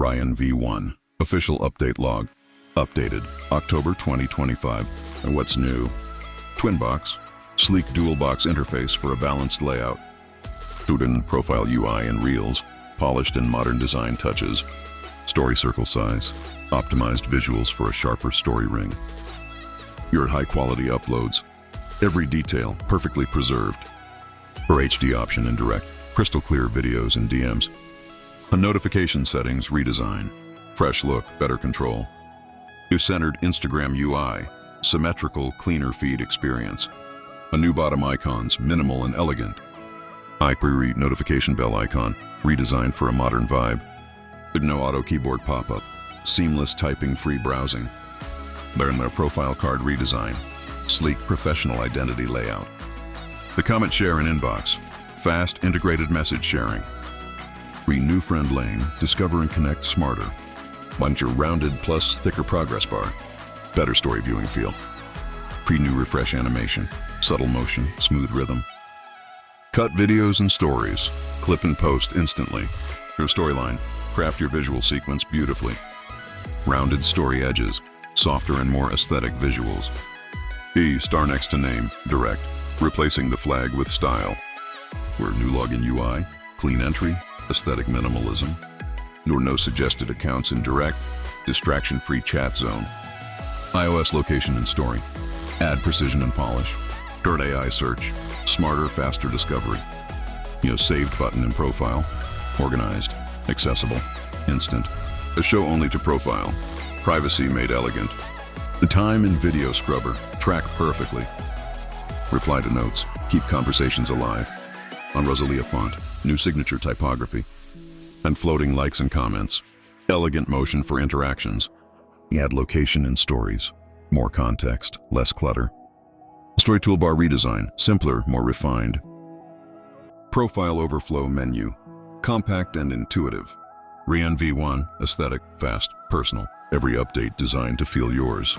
Ryan V1. Official update log. Updated October 2025. And what's new? Twin box. Sleek dual box interface for a balanced layout. Student profile UI and Reels. Polished and modern design touches. Story circle size. Optimized visuals for a sharper story ring. Your high-quality uploads. Every detail perfectly preserved. For HD option and direct, crystal clear videos and DMs. A notification settings redesign. Fresh look, better control. New centered Instagram UI. Symmetrical, cleaner feed experience. A new bottom icons, minimal and elegant. Hyper notification bell icon, redesigned for a modern vibe. No auto keyboard pop-up. Seamless typing-free browsing. Learn their profile card redesign. Sleek professional identity layout. The comment share and inbox. Fast integrated message sharing. New friend lane. Discover and connect smarter. Want your rounded plus thicker progress bar. Better story viewing feel. New refresh animation. Subtle motion. Smooth rhythm. Cut videos and stories. Clip and post instantly. Your storyline. Craft your visual sequence beautifully. Rounded story edges. Softer and more aesthetic visuals. Star next to name. Direct. Replacing the flag with style. New login UI. Clean entry. Aesthetic minimalism. No suggested accounts in direct. Distraction-free chat zone. iOS location and story. Add precision and polish. Droid AI search. Smarter, faster discovery. Saved button in profile. Organized. Accessible. Instant. A show only to profile. Privacy made elegant. The time in video scrubber. Track perfectly. Reply to notes. Keep conversations alive. On Rosalia font. New signature typography. And floating likes and comments. Elegant motion for interactions. Add location in stories. More context, less clutter. Story toolbar redesign. Simpler, more refined. Profile overflow menu. Compact and intuitive. Ryan V1, aesthetic, fast, personal. Every update designed to feel yours.